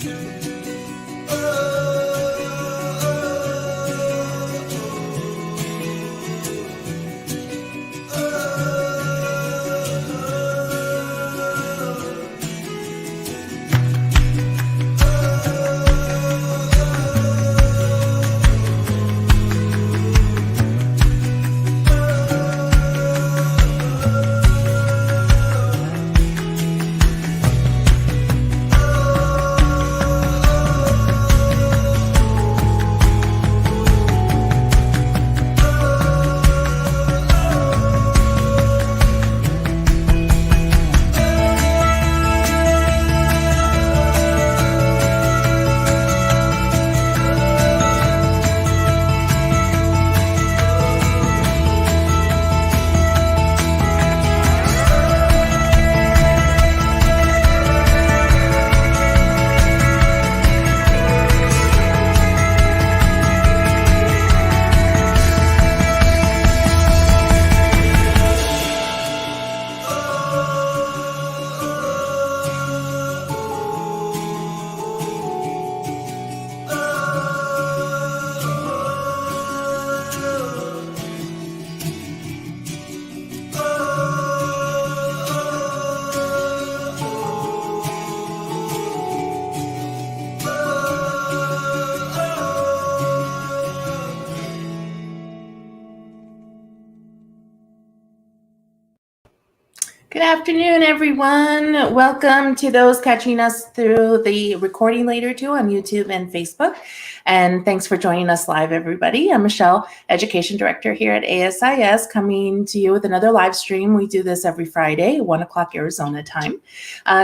Good afternoon, everyone. Welcome to those catching us through the recording later too on YouTube and Facebook. And thanks for joining us live, everybody. I'm Michelle, Education Director here at ASIS, coming to you with another live stream. We do this every Friday, 1 o'clock Arizona time.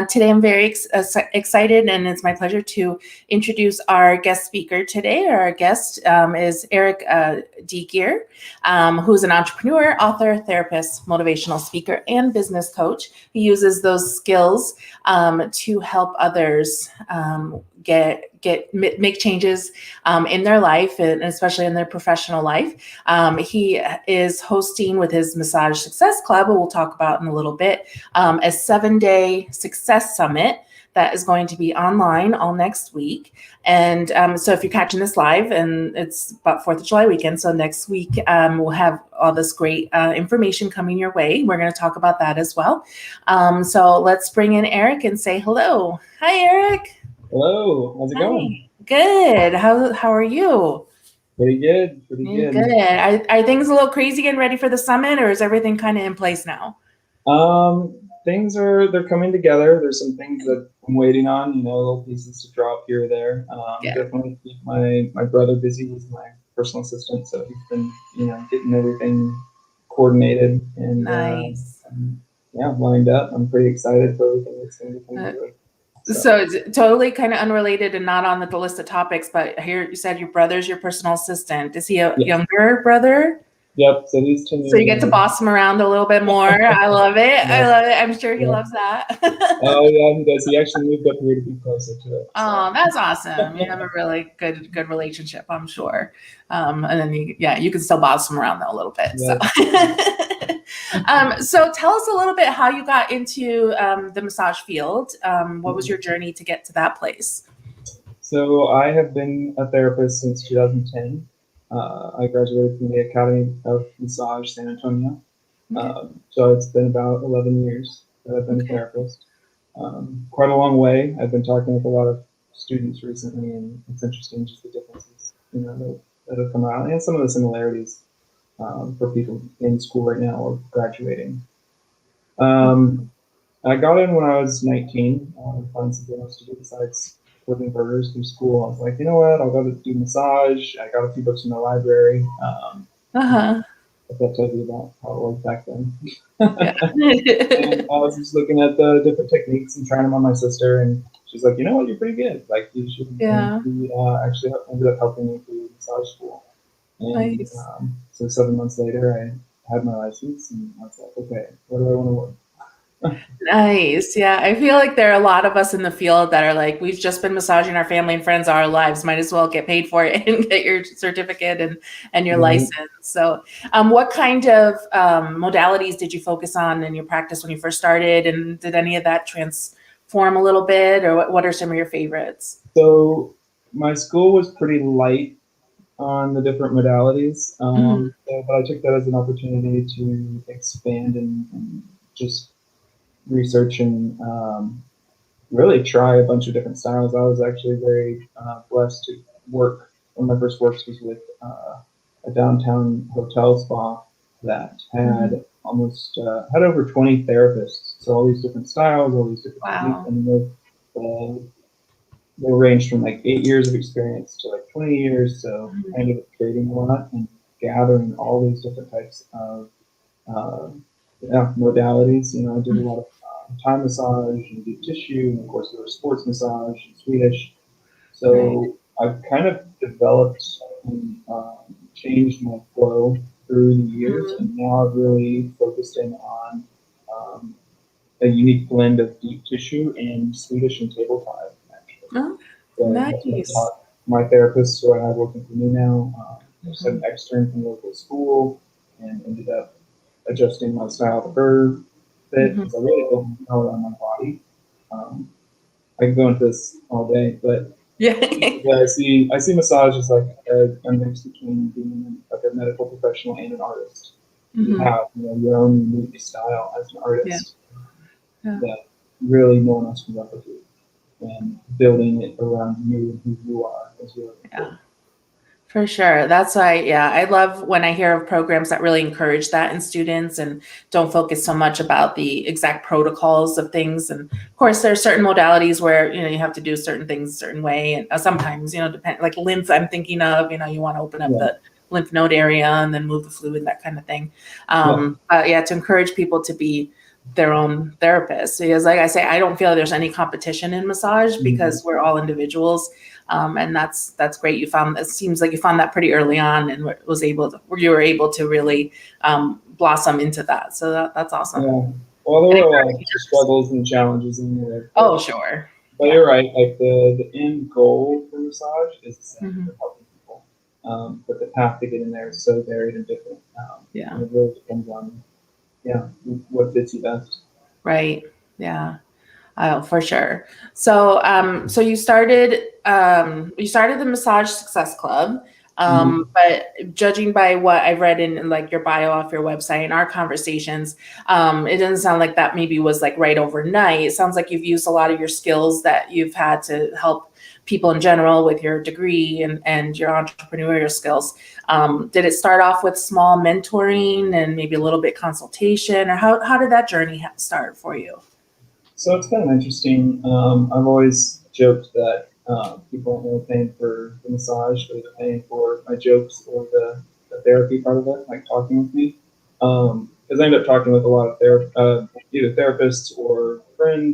Today, I'm very excited, and it's my pleasure to introduce our guest speaker today. Our guest is Eric Deegear, who's an entrepreneur, author, therapist, motivational speaker, and business coach. He uses those skills to help others make changes in their life, and especially in their professional life. He is hosting with his Massage Success Club, who we'll talk about in a little bit, a 7-day success summit that is going to be online all next week. And so if you're catching this live, and it's about 4th of July weekend, so next week we'll have all this great information coming your way. We're going to talk about that as well. So let's bring in Eric and say hello. Hi, Eric. Hello. How's it going? Good. How are you? Pretty good. Pretty good. Good. Are things a little crazy getting ready for the summit, or is everything kind of in place now? They're coming together. There's some things that I'm waiting on, little pieces to drop here or there. Definitely keep my brother busy. He's my personal assistant, so he's been, getting everything coordinated and nice. Lined up. I'm pretty excited for everything that's going to be coming through. So it's totally kind of unrelated and not on the list of topics, but here you said your brother's your personal assistant. Is he a younger brother? Yep. So he's 10 years. So you get to boss him around a little bit more. I love it. Yeah. I love it. I'm sure he loves that. Oh yeah, he does. He actually moved up here to be closer to it. So. Oh, that's awesome. You have a really good relationship, I'm sure. And then you can still boss him around though a little bit. Yeah. So tell us a little bit how you got into the massage field. What was your journey to get to that place? So I have been a therapist since 2010. I graduated from the Academy of Massage, San Antonio. Okay. So it's been about 11 years that I've been a therapist. Quite a long way. I've been talking with a lot of students recently, and it's interesting just the differences, that have come out, and some of the similarities for people in school right now or graduating. I got in when I was 19. I wanted to find something else to do besides flipping burgers through school. I was like, you know what? I'll go to do massage. I got a few books in the library. If that tells you about how it was back then. And I was just looking at the different techniques and trying them on my sister, and she's like, you know what? You're pretty good. Like, you should. Yeah. We actually ended up helping me through massage school. And nice. So 7 months later, I had my license, and I was like, okay, where do I want to work? Nice. Yeah. I feel like there are a lot of us in the field that are like, we've just been massaging our family and friends our lives. Might as well get paid for it and get your certificate and your license. So what kind of modalities did you focus on in your practice when you first started? And did any of that transfer form a little bit, or what are some of your favorites? So my school was pretty light on the different modalities, but I took that as an opportunity to expand and just research and really try a bunch of different styles. I was actually very blessed to work. One of my first works was with a downtown hotel spa that had almost had over 20 therapists. So all these different styles, all these different techniques, Wow. and they ranged from like 8 years of experience to like 20 years. So I ended up trading a lot and gathering all these different types of modalities. I did a lot of Thai massage and deep tissue, and of course there was sports massage and Swedish. Right. So I've kind of developed and changed my flow through the years, and now I've really focused in on a unique blend of deep tissue and Swedish and table Thai, actually. Oh, So that's what I've nice. taught my therapists who I have working for me now. I just had an extern from local school and ended up adjusting my style to her fit because I really don't know on my body. I can go into this all day, but Yeah. I see massage as like a mix between being like a medical professional and an artist. You have your own unique style as an Yeah. artist Yeah. that really no one else can replicate, and building it around you and who you are is really important. For sure. That's why, yeah, I love when I hear of programs that really encourage that in students and don't focus so much about the exact protocols of things. And of course, there are certain modalities where, you have to do certain things a certain way. And sometimes, depend, like lymph, I'm thinking of, you want to open up the lymph node area and then move the fluid, that kind of thing. To encourage people to be their own therapist, because like I say, I don't feel there's any competition in massage because we're all individuals. And that's great. It seems like you found that pretty early on and you were able to really blossom into that. So that's awesome. Yeah. Well, there were a lot of struggles and challenges in there. Oh, sure. But you're right. Like the end goal for massage is the same for helping people. But the path to get in there is so varied and different. And it really depends on what fits you best. Right. Yeah. Oh, for sure. So, so you started the Massage Success Club, but judging by what I've read in like your bio off your website and our conversations, it doesn't sound like that maybe was like right overnight. It sounds like you've used a lot of your skills that you've had to help people in general with your degree and your entrepreneurial skills. Did it start off with small mentoring and maybe a little bit consultation, or how did that journey start for you? So it's kind of interesting. I've always joked that people aren't really paying for the massage, but they're paying for my jokes or the therapy part of it, like talking with me. Because I end up talking with a lot of either therapists or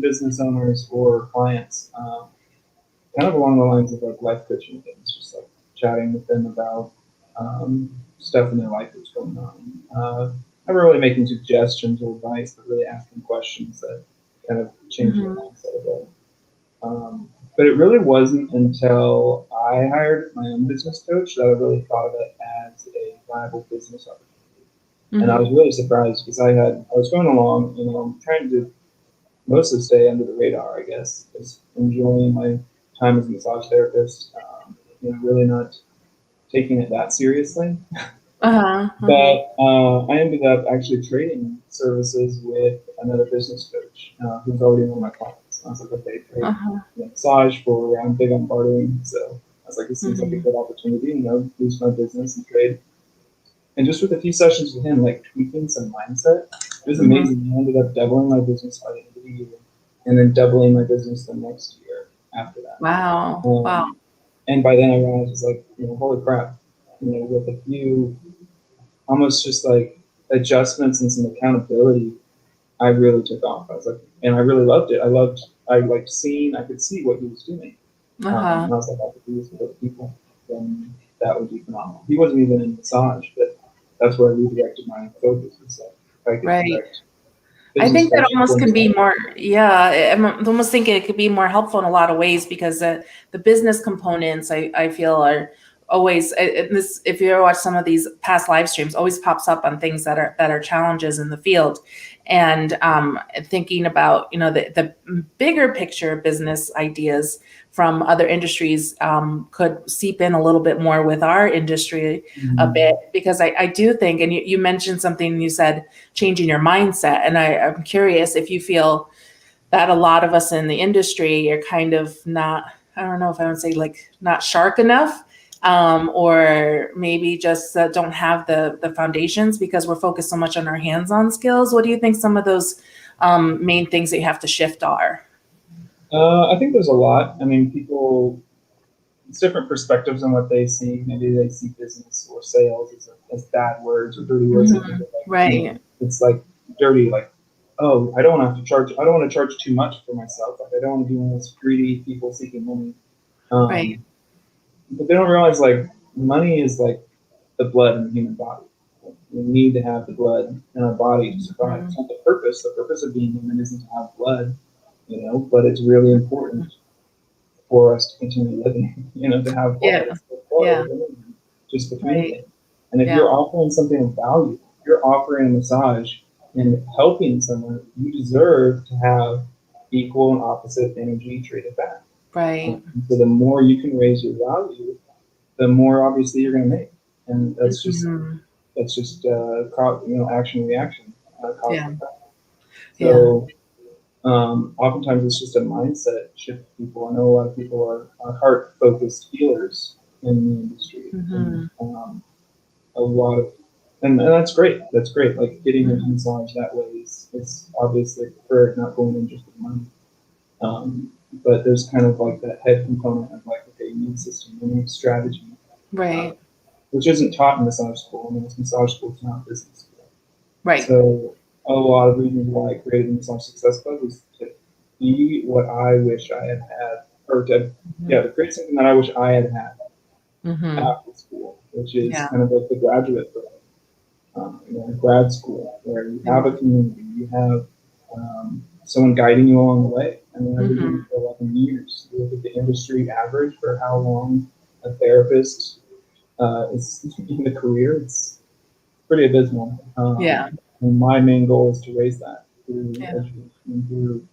business owners or clients, kind of along the lines of like life coaching things, just like chatting with them about stuff in their life that's going on. Not really making suggestions or advice, but really asking questions that kind of change your mindset a bit. But it really wasn't until I hired my own business coach that I really thought of it as a viable business opportunity. And I was really surprised because I was going along, trying to mostly stay under the radar, I guess, just enjoying my time as a massage therapist, really not taking it that seriously. But I ended up actually trading services with another business coach who's already one of my clients. I was like, okay, trade massage for, I'm big on bartering. So I was like, this seems like a good opportunity, boost my business and trade. And just with a few sessions with him, like tweaking some mindset, it was amazing. I ended up doubling my business by the end of the year and then doubling my business the next year after that. Wow. And by then I realized, I was like, holy crap, with a few almost just like adjustments and some accountability, I really took off. I was like, and I really loved it. I could see what he was doing. And I was like, I could do this with other people. Then that would be phenomenal. He wasn't even in massage, but that's where I redirected my focus. It's like, I think that almost can be more, I'm almost thinking it could be more helpful in a lot of ways because the business components I feel are always, this, if you ever watch some of these past live streams, always pops up on things that are challenges in the field. And thinking about, the bigger picture business ideas from other industries could seep in a little bit more with our industry a bit, because I do think, and you mentioned something, you said changing your mindset. And I'm curious if you feel that a lot of us in the industry are kind of not, I don't know if I would say like not sharp enough, or maybe just don't have the foundations because we're focused so much on our hands-on skills. What do you think some of those main things that you have to shift are? I think there's a lot. I mean, it's different perspectives on what they see. Maybe they see business or sales as bad words or dirty words. Mm-hmm. Right. It's like dirty, like, oh, I don't want to charge too much for myself. Like, I don't want to be one of those greedy people seeking money. Right. But they don't realize, like, money is like the blood in the human body. We need to have the blood in our body to survive. Mm-hmm. It's not the purpose. The purpose of being human isn't to have blood, but it's really important for us to continue living, to have blood. Yeah. Just the Right. thing. And if you're offering something of value, if you're offering a massage and helping someone, you deserve to have equal and opposite energy traded back. Right. And so the more you can raise your value, the more obviously you're going to make. And that's just action reaction. Cause and effect. So oftentimes it's just a mindset shift for people. I know a lot of people are heart focused healers in the industry. And, a lot of, and that's great. That's great. Like getting into massage that way is obviously preferred, not going in just with money. But there's kind of like that head component of like, okay, you need system, you need strategy. Right. Which isn't taught in massage school. I mean, massage school is not business school. Right. So a lot of reasons why I created the Massage Success Club was to be what I wish I had had, or to create something that I wish I had had after school, which is kind of like the graduate program, grad school, where you have a community, you have someone guiding you along the way. I mean, I've been doing it for 11 years. You look at the industry average for how long a therapist is in the career, it's pretty abysmal. And my main goal is to raise that through education and through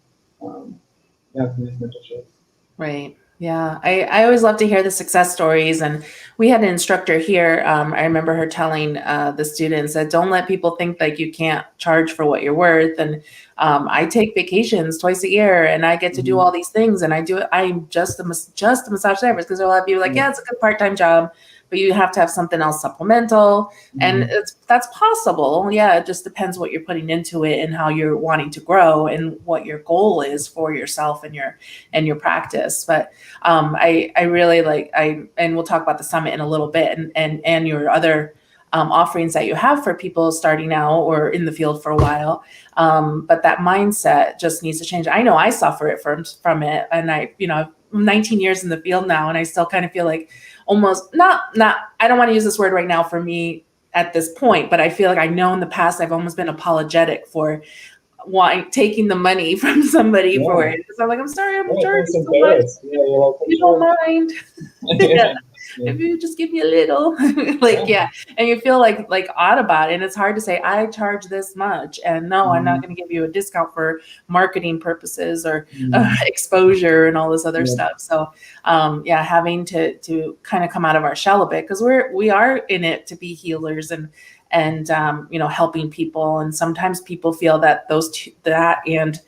these mentorships. Right. Yeah. I always love to hear the success stories. And we had an instructor here. I remember her telling the students that don't let people think like you can't charge for what you're worth. And I take vacations twice a year and I get to do all these things. And I'm just a massage therapist, because there are a lot of people like, yeah, it's a good part-time job, but you have to have something else supplemental. And that's possible. Yeah, it just depends what you're putting into it and how you're wanting to grow and what your goal is for yourself and your practice. But I really like, and we'll talk about the summit in a little bit, and your other offerings that you have for people starting out or in the field for a while. But that mindset just needs to change. I know I suffer it from it, and I'm 19 years in the field now, and I still kind of feel like almost not, I don't want to use this word right now for me at this point, but I feel like I know in the past I've almost been apologetic for taking the money from somebody for it. So I'm like, I'm sorry, I'm charging so much. You don't mind. If you just give me a little, and you feel like odd about it. And it's hard to say, I charge this much. And no, I'm not going to give you a discount for marketing purposes or exposure and all this other stuff. So having to kind of come out of our shell a bit, because we are in it to be healers and helping people. And sometimes people feel that that and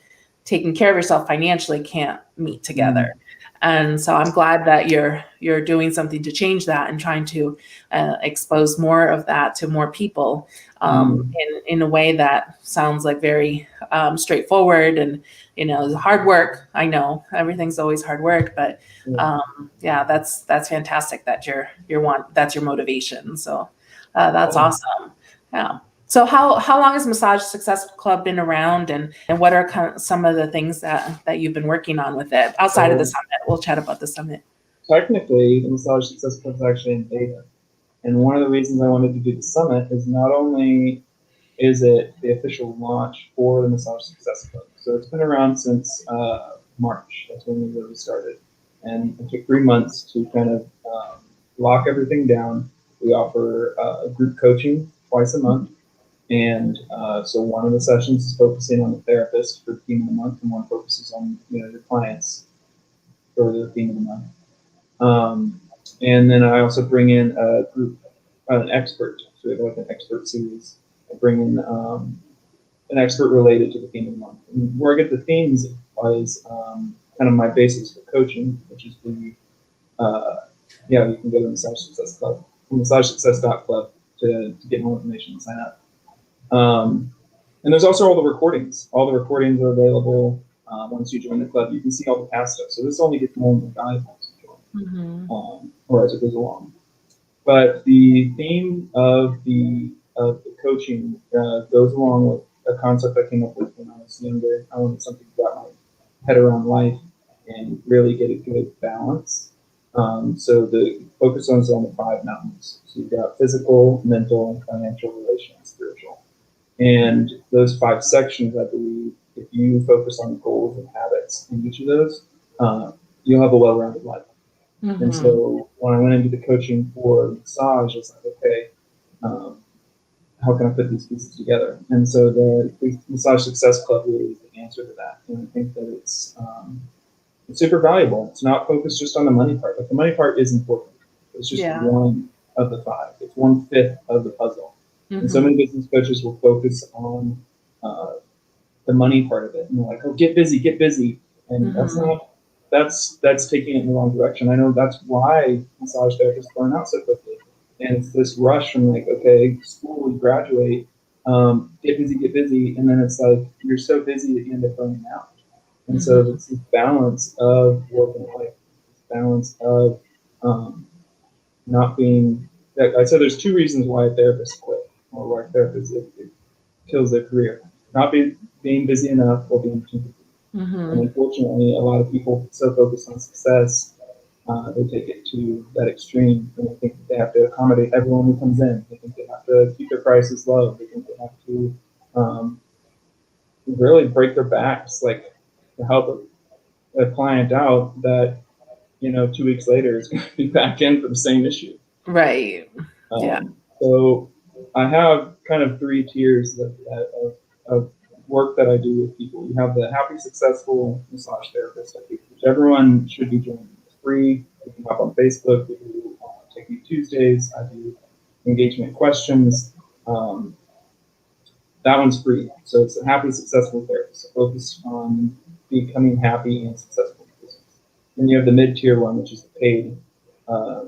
taking care of yourself financially can't meet together. And so I'm glad that you're doing something to change that and trying to expose more of that to more people in a way that sounds like very straightforward and hard work. I know everything's always hard work, but that's fantastic that that's your motivation. So that's awesome. Yeah. So how long has Massage Success Club been around, and what are kind of some of the things that you've been working on with it outside of the summit? We'll chat about the summit. Technically, the Massage Success Club is actually in beta. And one of the reasons I wanted to do the summit is not only is it the official launch for the Massage Success Club. So it's been around since March. That's when we really started. And it took 3 months to kind of lock everything down. We offer group coaching twice a month. And so one of the sessions is focusing on the therapist for the theme of the month, and one focuses on your clients for the theme of the month. And then I also bring in a group, an expert. So we have like an expert series. I bring in an expert related to the theme of the month. And where I get the themes is kind of my basis for coaching, which is the you can go to Massage Success Club, massagesuccess.club to get more information and sign up. And there's also all the recordings. All the recordings are available once you join the club. You can see all the past stuff. So this only gets more and more valuable as you join, or as it goes along. But the theme of the coaching goes along with a concept I came up with when I was younger. I wanted something to wrap my head around life and really get a good balance. So the focus on the 5 mountains. So you've got physical, mental, financial, relational, and spiritual. And those 5 sections, I believe, if you focus on goals and habits in each of those, you'll have a well-rounded life. And so when I went into the coaching for massage, I was like, okay, how can I put these pieces together? And so the Massage Success Club really is the answer to that. And I think that it's super valuable. It's not focused just on the money part. Like the money part is important. It's just one of the 5. It's 1/5 of the puzzle. And so many business coaches will focus on the money part of it. And they're like, oh, get busy. And that's not, that's taking it in the wrong direction. I know that's why massage therapists burn out so quickly. And it's this rush from like, okay, school, we graduate, get busy. And then it's like, you're so busy that you end up burning out. And so it's this balance of work and life, this balance of not being, I said there's 2 reasons why a therapist quit, or why a therapist it kills their career. Not being busy enough or being too busy. And unfortunately, a lot of people so focused on success, they take it to that extreme, and they think that they have to accommodate everyone who comes in. They think they have to keep their prices low. They think they have to really break their backs, like to help a client out that 2 weeks later is going to be back in for the same issue. Right. So I have kind of 3 tiers of work that I do with people. You have the happy, successful massage therapist, which everyone should be doing. It's free. You can hop on Facebook. We do Technique Tuesdays. I do engagement questions. That one's free. So it's a happy, successful therapist. So focus on becoming happy and successful in business. Then you have the mid-tier one, which is the paid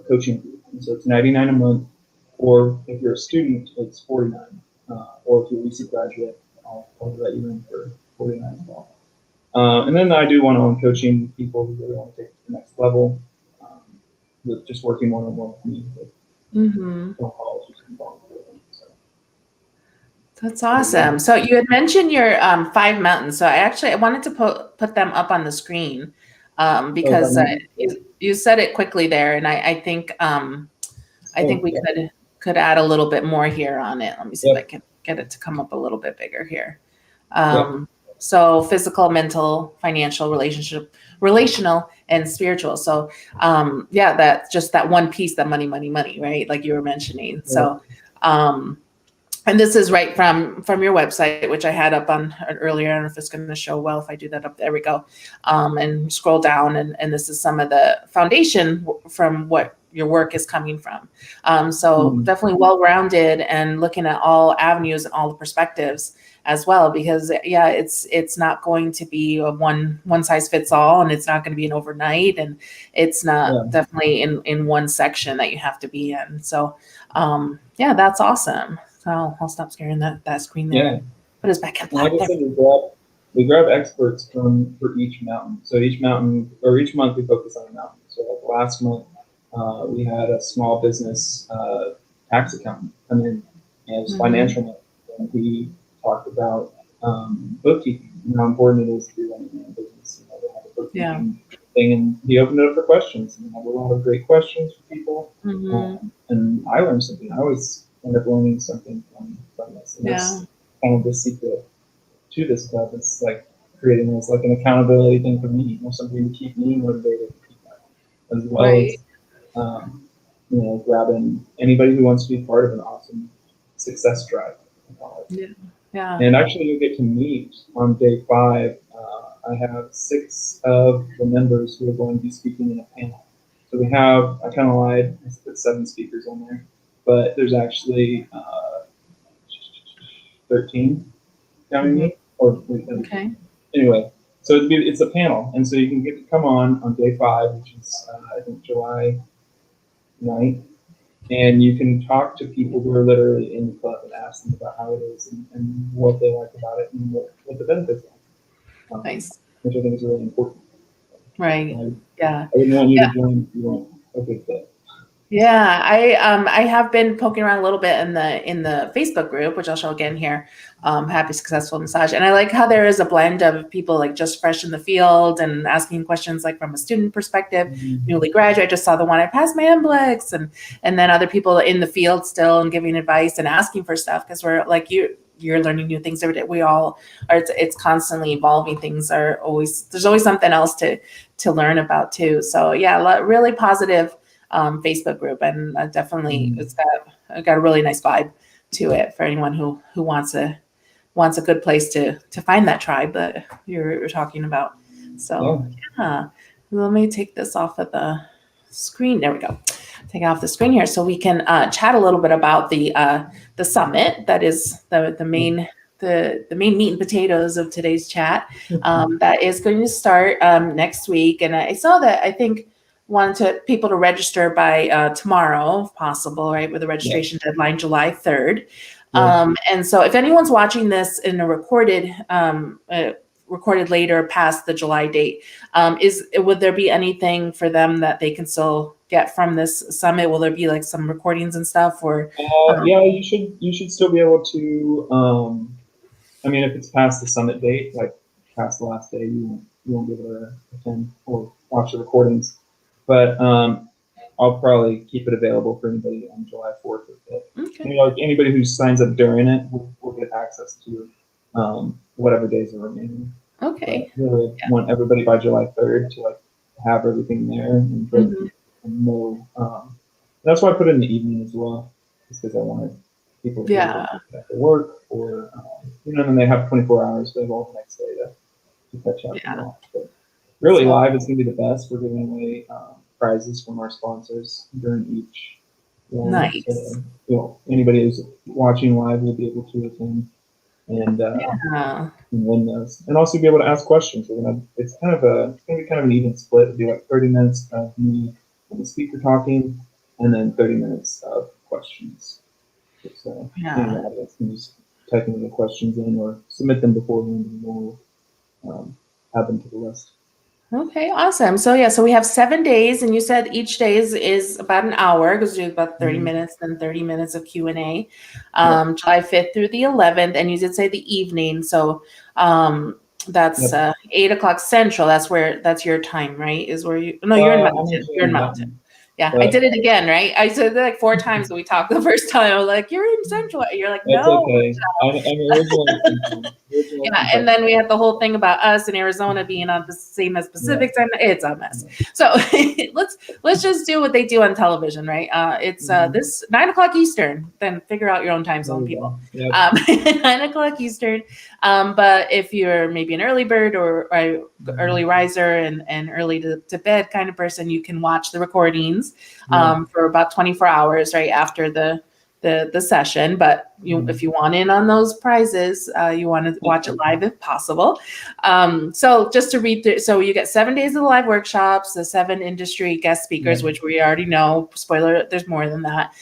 coaching group. And so it's $99 a month, or if you're a student, it's $49. Or if you're a recent graduate, I'll let you in for $49 as well. And then I do one-on-one coaching with people who really want to take it to the next level, with just working one-on-one with me. Phone calls, just involved with them. That's awesome. So you had mentioned your 5 mountains. So I wanted to put them up on the screen because you said it quickly there, and I think we could add a little bit more here on it. Let me see if I can get it to come up a little bit bigger here. So physical, mental, financial, relational, and spiritual. So that's just that one piece, that money, right? Like you were mentioning. So and this is right from your website, which I had up on earlier. I don't know if it's going to show well if I do that up. There we go. And scroll down, and this is some of the foundation from what your work is coming from. So definitely well-rounded and looking at all avenues and all the perspectives as well, because it's not going to be a one size fits all, and it's not going to be an overnight, and it's not definitely in one section that you have to be in. So that's awesome. So I'll stop sharing that screen there. Yeah. Put us back in black. Like I said, we grab experts for each mountain. So each mountain, or each month, we focus on a mountain. So like last month, we had a small business tax accountant come in, and it was financial month. And we talked about bookkeeping and how important it is to be running your own business. They have a bookkeeping thing, and he opened it up for questions, and we had a lot of great questions for people. And I learned something. I always end up learning something from this. And that's kind of the secret to this club. It's like creating this like an accountability thing for me, or something to keep me motivated to keep that, as well as grabbing anybody who wants to be part of an awesome success drive. Yeah. Yeah. And actually, you get to meet on day 5. I have 6 of the members who are going to be speaking in a panel. So we have, I kind of lied, I put 7 speakers on there, but there's actually 13 counting me. Or Okay. anyway, so it's a panel, and so you can get to come on day 5, which is I think July 9th, and you can talk to people who are literally in the club and ask them about how it is and what they like about it and what the benefits are. Nice. Which I think is really important. Right. Yeah. I wouldn't want you to join if you weren't a good fit. Yeah, I have been poking around a little bit in the Facebook group, which I'll show again here. Happy Successful Massage, and I like how there is a blend of people like just fresh in the field and asking questions like from a student perspective, newly graduate. I just saw the one I passed my NBLEX, and then other people in the field still and giving advice and asking for stuff because we're like you're learning new things every day. We all are. It's constantly evolving. Things are there's always something else to learn about too. So yeah, really positive. Facebook group, and definitely it's got a really nice vibe to it for anyone who wants a good place to find that tribe that you're talking about. So yeah, let me take this off of the screen. There we go. Take it off the screen here so we can chat a little bit about the summit. That is the main meat and potatoes of today's chat. That is going to start next week, and I saw that I think wanted people to register by tomorrow, if possible, right? With the registration deadline, July 3rd. And so if anyone's watching this in a recorded later past the July date, would there be anything for them that they can still get from this summit? Will there be like some recordings and stuff or? Yeah, you should still be able to, I mean, if it's past the summit date, like past the last day, you won't be able to attend or watch the recordings. But I'll probably keep it available for anybody on July 4th or 5th. Okay. Like anybody who signs up during it will get access to whatever days are remaining. Okay. But really want everybody by July 3rd to like have everything there and know. That's why I put it in the evening as well, just because I wanted people to have to work or and they have 24 hours available the next day to catch up. Yeah. But really live is going to be the best. We're giving away prizes from our sponsors during each one. Nice. So, anybody who's watching live will be able to attend and win those, and also be able to ask questions. It's going to be kind of an even split. It'll be like 30 minutes of me and the speaker talking, and then 30 minutes of questions. So any audience can just type in the questions in or submit them beforehand, and we'll add them to the list. Okay, awesome. So yeah, so we have 7 days, and you said each day is about an hour because we have about 30 minutes, then 30 minutes of Q&A. July 5th through the 11th, and you did say the evening, so that's 8 o'clock Central. That's your time, right? You're in Mountain. You're in Mountain. Yeah, I did it again, right? I said that like 4 times when we talked the first time. I was like, "You're in Central." You're like, "No." That's okay. I'm originally. Yeah, and then we had the whole thing about us in Arizona being on the same as Pacific time. It's a mess. So let's just do what they do on television, right? It's this 9 o'clock Eastern. Then figure out your own time zone, people. 9 o'clock Eastern. But if you're maybe an early bird or early riser and early to bed kind of person, you can watch the recordings for about 24 hours right after the session. But if you want in on those prizes, you want to watch it live if possible. So just to read through, so you get 7 days of the live workshops, the 7 industry guest speakers, which we already know. Spoiler, there's more than that.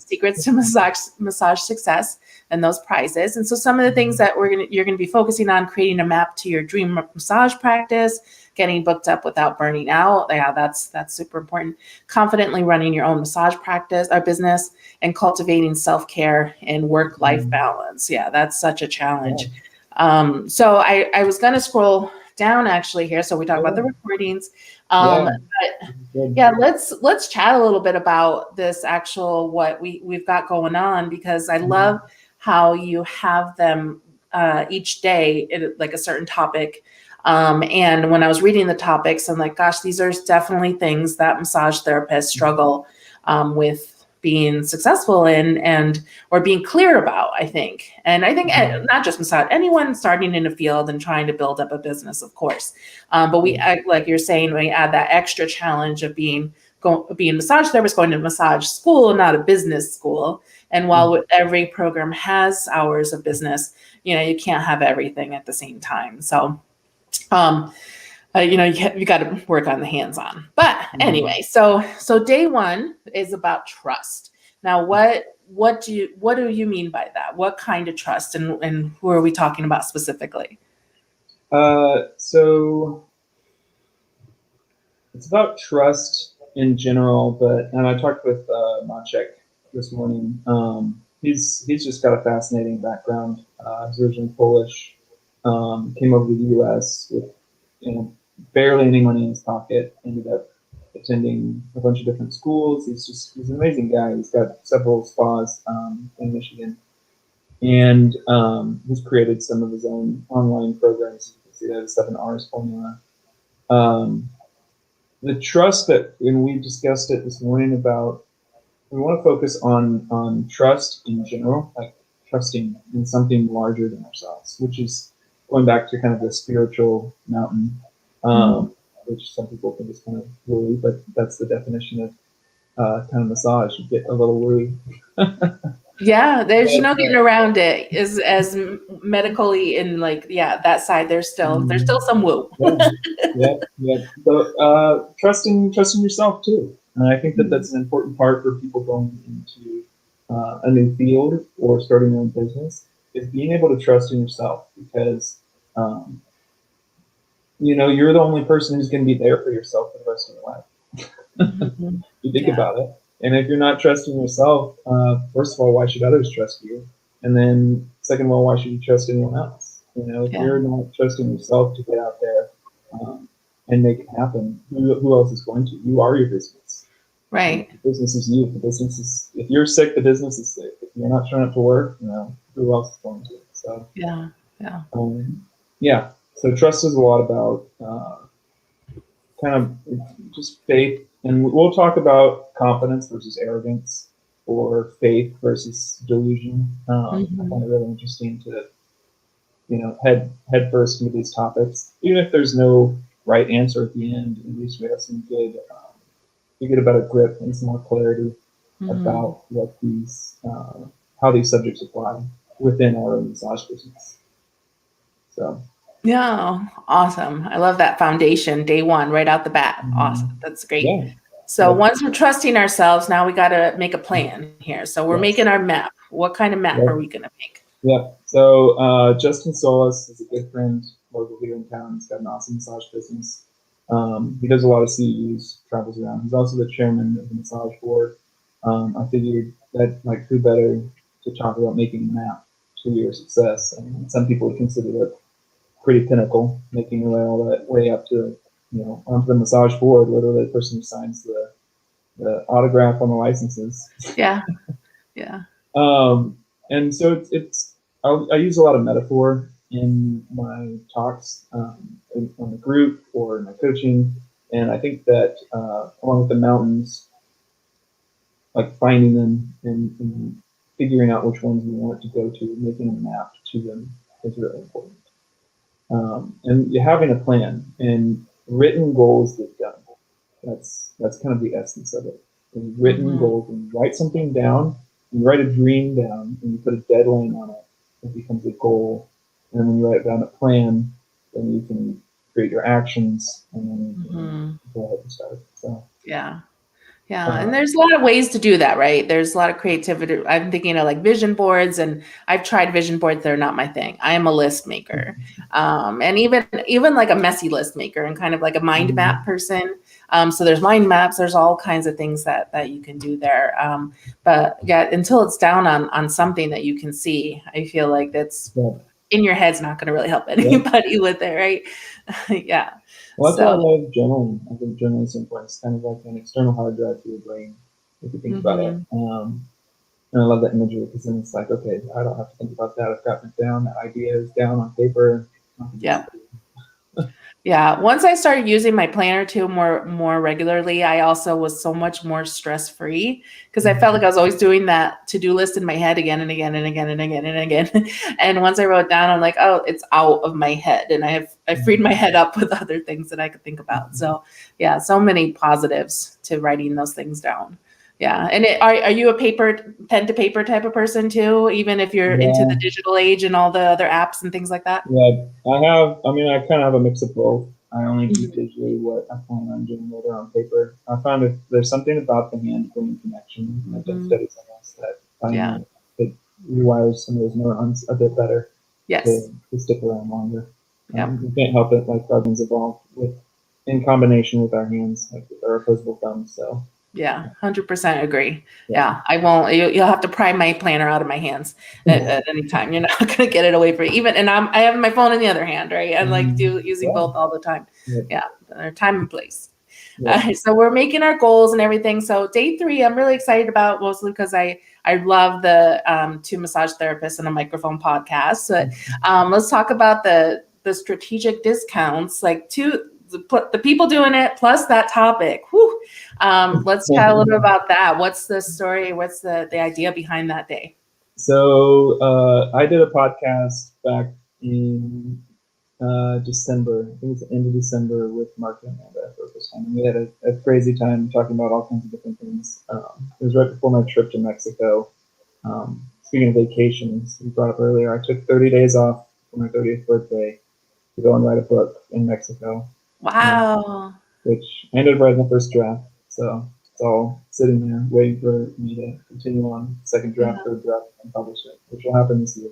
Secrets to massage success, and those prizes. And so some of the things that you're gonna be focusing on: creating a map to your dream massage practice, getting booked up without burning out. Yeah, that's super important. Confidently running your own massage practice or business, and cultivating self-care and work-life balance. Yeah, that's such a challenge. So I was gonna scroll down actually here. So we talk about the recordings. But yeah, let's chat a little bit about this actual what we've got going on, because I love how you have them each day like a certain topic. And when I was reading the topics, I'm like, gosh, these are definitely things that massage therapists struggle with being successful and or being clear about, I think. And I think not just massage, anyone starting in a field and trying to build up a business, of course. But we, like you're saying, we add that extra challenge of being a massage therapist, going to massage school, not a business school. And while every program has hours of business, you can't have everything at the same time. So, you got to work on the hands-on. But anyway, so day one is about trust. Now, what do you mean by that? What kind of trust, and who are we talking about specifically? So it's about trust in general, but I talked with Maciek this morning. He's just got a fascinating background. He's originally Polish, came over to the U.S. with barely any money in his pocket. Ended up attending a bunch of different schools. He's an amazing guy. He's got several spas in Michigan, and he's created some of his own online programs. You can see that 7 R's formula. The trust that, when we discussed it this morning about, we want to focus on trust in general, like trusting in something larger than ourselves, which is going back to kind of the spiritual mountain, which some people think is kind of woo, but that's the definition of kind of massage. You get a little woo. Yeah, there's no getting around it. As medically in that side, there's still some woo. Yeah. So trusting yourself too, and I think that's an important part for people going into a new field or starting their own business, is being able to trust in yourself, because you're the only person who's going to be there for yourself for the rest of your life. You think about it. And if you're not trusting yourself, first of all, why should others trust you? And then second of all, why should you trust anyone else? If you're not trusting yourself to get out there and make it happen, who else is going to? You are your business. Right. The business is you. The business is, if you're sick, the business is sick. If you're not showing up to work, who else is going to? So So trust is a lot about kind of just faith. And we'll talk about confidence versus arrogance, or faith versus delusion. I find it really interesting to, head first into these topics. Even if there's no right answer at the end, at least we have some good, you get a better grip and some more clarity about what these, how these subjects apply within our own massage business. So. Yeah, awesome. I love that foundation, day one, right out the bat. Awesome. That's great. Yeah. So once we're trusting ourselves, now we got to make a plan here. So we're making our map. What kind of map are we going to make? Yeah. So Justin Solis is a good friend, local here in town. He's got an awesome massage business. He does a lot of CEUs, travels around. He's also the chairman of the massage board. I figured that, who better to talk about making a map to your success? I mean, some people would consider it pretty pinnacle, making your way all that way up to, onto the massage board, literally the person who signs the autograph on the licenses. Yeah. And so I use a lot of metaphor in my talks, on the group or in my coaching. And I think that, along with the mountains, finding them and figuring out which ones we want to go to, making a map to them is really important. And having a plan and written goals get done. That's kind of the essence of it. And written goals, and you write something down, you write a dream down, and you put a deadline on it. It becomes a goal. And then when you write down a plan, then you can create your actions, and then you can go ahead and start. So Yeah, and there's a lot of ways to do that, right? There's a lot of creativity. I'm thinking of vision boards, and I've tried vision boards. They're not my thing. I am a list maker, and even like a messy list maker, and kind of like a mind map person. So there's mind maps. There's all kinds of things that you can do there. But yeah, until it's down on something that you can see, I feel like that's in your head's not going to really help anybody with it, right? Yeah. Well, that's why I love journaling. I think journaling is important. It's kind of like an external hard drive to your brain, if you think about it. And I love that imagery, because then it's like, okay, I don't have to think about that. I've gotten it down. That idea is down on paper. Yeah. Yeah. Once I started using my planner too more regularly, I also was so much more stress free because I felt like I was always doing that to-do list in my head again and again and again and again and again. And once I wrote down, I'm like, oh, it's out of my head, and I freed my head up with other things that I could think about. So yeah, so many positives to writing those things down. Yeah. And are you a pen to paper type of person too, even if you're into the Yeah, digital age and all the other apps and things like that? yeah. I mean, I kind of have a mix of both. I only do Mhm. digitally what I plan on doing later on paper. I found if there's something about the hand-brain connection, I've done Mhm. studies on this, that finding Yeah. that it rewires some of those neurons a bit better Yes. to stick around longer. Yep. You can't help it, like our brains evolve with in combination with our hands, like with our opposable thumbs. So Yeah. 100% agree. yeah, Yeah. I won't. You'll have to pry my planner out of my hands at any time. You're not going to get it away from me. Even, and I have my phone in the other hand, right? I'm like using yeah, both all the time. yeah, Yeah. There's time and place. yeah. So we're making our goals and everything. So day 3, I'm really excited about, mostly because I love the 2 massage therapists and a microphone podcast. So let's talk about the strategic discounts, like the people doing it plus that topic. Whew. Let's chat a little bit about that. What's the story? What's the idea behind that day? So I did a podcast back in December. I think it was the end of December with Mark and Amanda for the first time. And we had a crazy time talking about all kinds of different things. It was right before my trip to Mexico. Speaking of vacations, you brought up earlier, I took 30 days off for my 30th birthday to go and write a book in Mexico, um, Wow. which I ended up writing the first draft. So it's all sitting there waiting for me to continue on second Yeah. draft, third draft, and publish it, which will happen this year.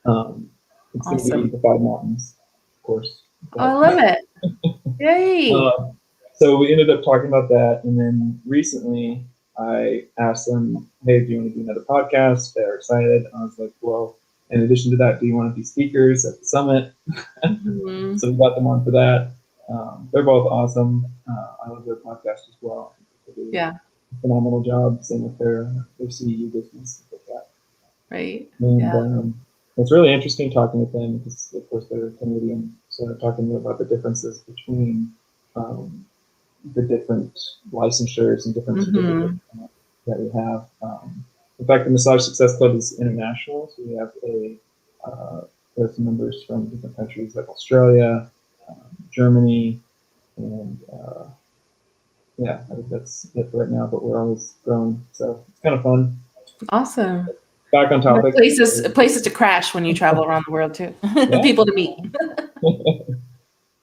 Um, it's going to be Awesome. the Five Mountains, of course. Oh, I But love it. Yay. so we ended up talking about that, and then recently I asked them, "Hey, do you want to do another podcast?" They're excited. I was like, "Well, in addition to that, do you want to be speakers at the summit?" Mhm. So we got them on for that. They're both awesome. I love their podcast as well. They do Yeah. a phenomenal job. Same with their CEU business, stuff like that. Right. And Yeah. it's really interesting talking with them because, of course, they're Canadian. So talking about the differences between um, the different licensures and different certificates Mhm. that we have. In fact, the Massage Success Club is international, so we have there's members from different countries like Australia, Germany, and yeah, I think that's it right now. But we're always growing, so it's kind of fun. Awesome. Back on The topic. places to crash when you travel around the world too. Yeah. People to meet.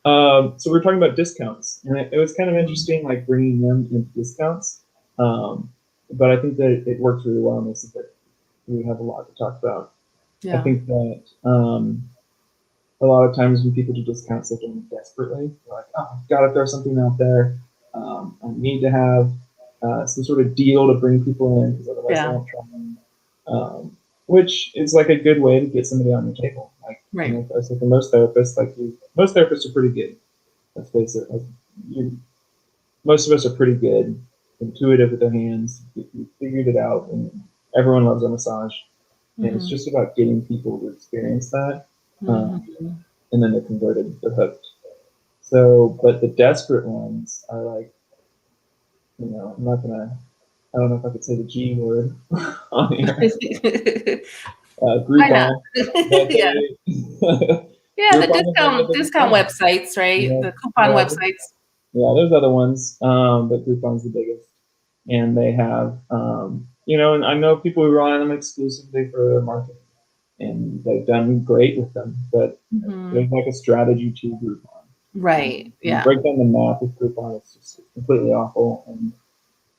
So we're talking about discounts, and it was kind of interesting, like bringing them into discounts. But I think that it works really well in this, that we have a lot to talk about. I Yeah. think that a lot of times when people do discounts, they're doing it desperately. They're like, "Oh, I've got to throw something out there. I need to have some sort of deal to bring people in because otherwise they Yeah. won't try." Which is like a good way to get somebody on your table. Like, you Right. know, I say for most therapists, most therapists are pretty good. Let's face it. Most of us are pretty good, intuitive with their hands. We figured it out, and everyone loves a massage. And it's Mhm. just about getting people to experience that, um, Mhm. and then they're converted, they're hooked. So, but the desperate ones are like, I'm not gonna. I don't know if I could say the G word on here. Why not? Groupon, but Yeah. they Yeah, the Groupon is like the biggest discount one. websites, right? Yeah, The coupon yeah, websites. yeah. There's other ones, but Groupon's the biggest, and they have, and I know people who rely on them exclusively for their marketing, and they've done great with them. But Mhm. there's like a strategy to Groupon. Right. You Yeah. break down the math with Groupon; it's just completely awful. And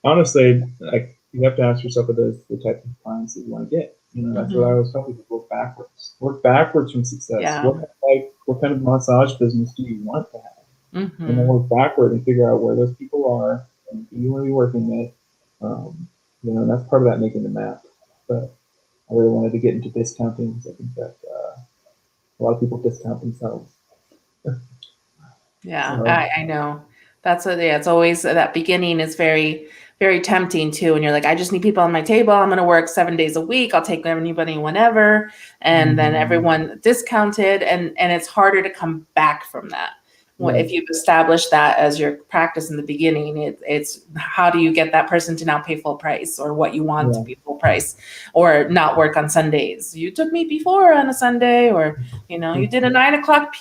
honestly, like you have to ask yourself, are those the type of clients that you want to get? That's what I Mhm. always tell people: work backwards. Work backwards from success. Yeah. What kind of massage business do you want to have? And then Mhm. work backward and figure out where those people are and who you want to be working with. And that's part of that making the map. But I really wanted to get into discounting because I think that a lot of people discount themselves. Yeah, So, I know. That's what, yeah, it's always that beginning is very, very tempting too. And you're like, I just need people on my table. I'm going to work 7 days a week. I'll take anybody whenever. And then mhm, everyone discounted. And it's harder to come back from that. if you've established that as your practice in the beginning, it's how do you get that person to now pay full price, or what you want to be full price, or not work on Sundays. You took me before on a Sunday, or, you did a 9 o'clock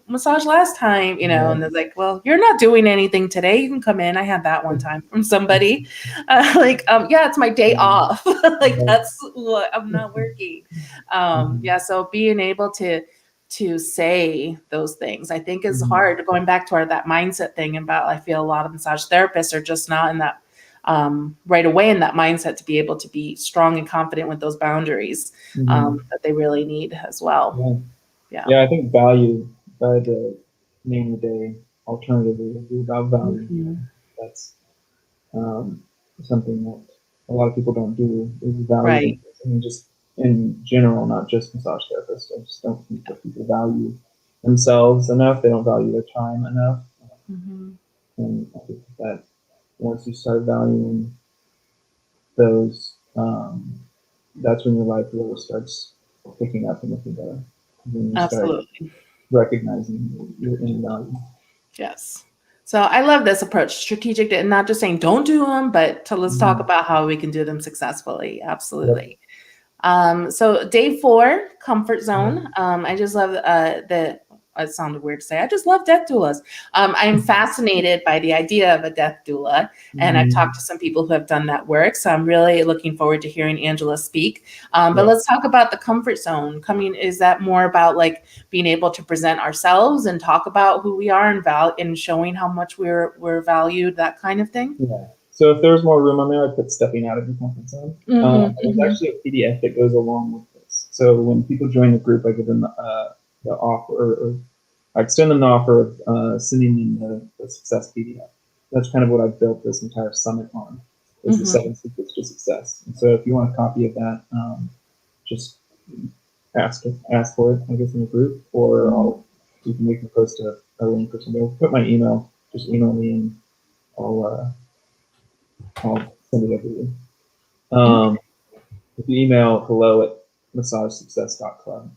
massage last time, and they're like, well, you're not doing anything today. You can come in. I had that one time from somebody yeah, it's my day off. Like, that's what I'm not working. Yeah. So being able to say those things, I think, is hard. Going back to that mindset thing about, I feel a lot of massage therapists are just not in that right away in that mindset to be able to be strong and confident with those boundaries that they really need as well. Yeah, I think value, by the name of the day, alternatively, is about value. That's something that a lot of people don't do, is value. Right. I mean, just in general, not just massage therapists. I just don't think that people value themselves enough. They don't value their time enough. And I think that once you start valuing those, that's when your life really starts picking up and looking better. When you start recognizing your inner value. Yes. So I love this approach, strategic, and not just saying don't do them, but let's talk about how we can do them successfully. Absolutely. So day 4, comfort zone. I just love it sounded weird to say, I just love death doulas. I'm fascinated by the idea of a death doula, and I've talked to some people who have done that work. So I'm really looking forward to hearing Angela speak. But let's talk about the comfort zone. Is that more about like being able to present ourselves and talk about who we are and showing how much we're valued, that kind of thing? Yeah. So if there was more room on there, I'd put stepping out of your comfort zone. There's actually a PDF that goes along with this. So when people join the group, I give them the offer, or I extend them the offer of sending them the success PDF. That's kind of what I've built this entire summit on, is the 7 secrets to success. And so if you want a copy of that, just ask for it, I guess, in the group, or we can post a link or something. I'll put my email, just email me, and I'll send it over to you. If you email hello@massagesuccess.club,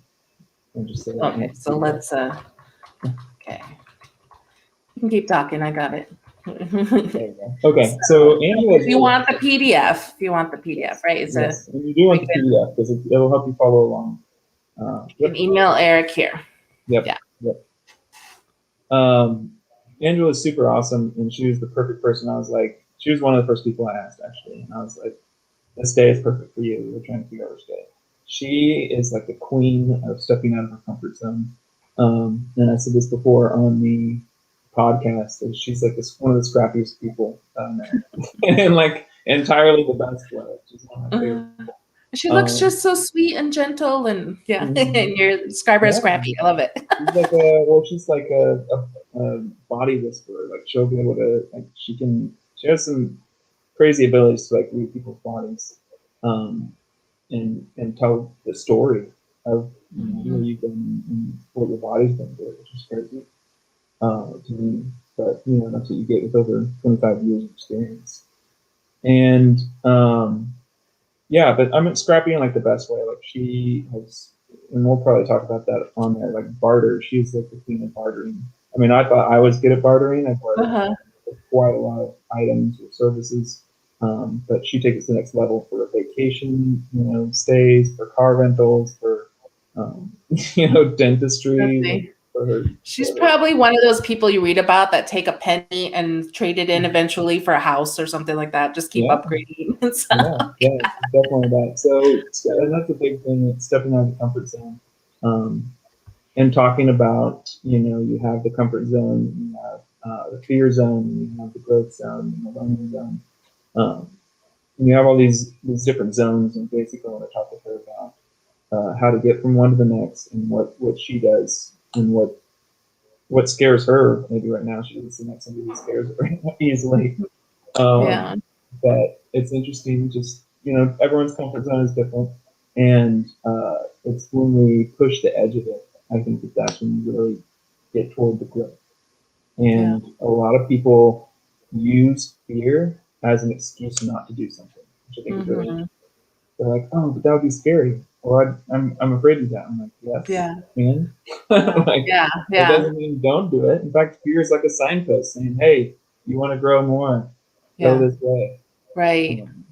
and just say that. Okay, so let's okay. You can keep talking. I got it. There you go. Okay, so Angela, if you want the PDF, right? Yes, and you do want the PDF because it'll help you follow along. You can email Eric here. Yep. Angela is super awesome, and she was the perfect person. She was one of the first people I asked, actually, and I was like, this day is perfect for you. We were trying to figure out which day. She is like the queen of stepping out of her comfort zone. And I said this before on the podcast, and she's like one of the scrappiest people down there. And like entirely the best way. She's one of my favorite people. She looks just so sweet and gentle, and and you describe her as scrappy. I love it. She's like a body whisperer. Like, she'll be able to, like, she has some crazy abilities to like read people's bodies, and tell the story of where you've been and what your body's been through, which is crazy to me. But that's what you get with over 25 years of experience. And but I'm scrappy in like the best way. Like, she has, and we'll probably talk about that on there. Like, barter, she's like the queen of bartering. I mean, I thought I was good at bartering. I've bartered quite a lot of items or services. But she takes it to the next level for vacation, stays, for car rentals, for dentistry. She's probably one of those people you read about that take a penny and trade it in eventually for a house or something like that. Just keep upgrading. Yeah, definitely that. So that's a big thing. It's stepping out of the comfort zone, and talking about you have the comfort zone, you have the fear zone, you have the growth zone, and the learning zone. And you have all these different zones, and basically I want to talk with her about how to get from one to the next, and what she does, and what scares her. Maybe right now she doesn't seem like somebody who scares her easily. But it's interesting. Just everyone's comfort zone is different, and it's when we push the edge of it, I think that's when we really get toward the growth. And a lot of people use fear as an excuse not to do something, which I think is really interesting. They're like, oh, but that would be scary. well, I'm afraid of that. I'm like, yes, Yeah. and Yeah. like, Yeah. it Yeah. doesn't mean don't do it. In fact, fear is like a signpost saying, hey, you want to grow more, go Yeah. this way. Right. Um,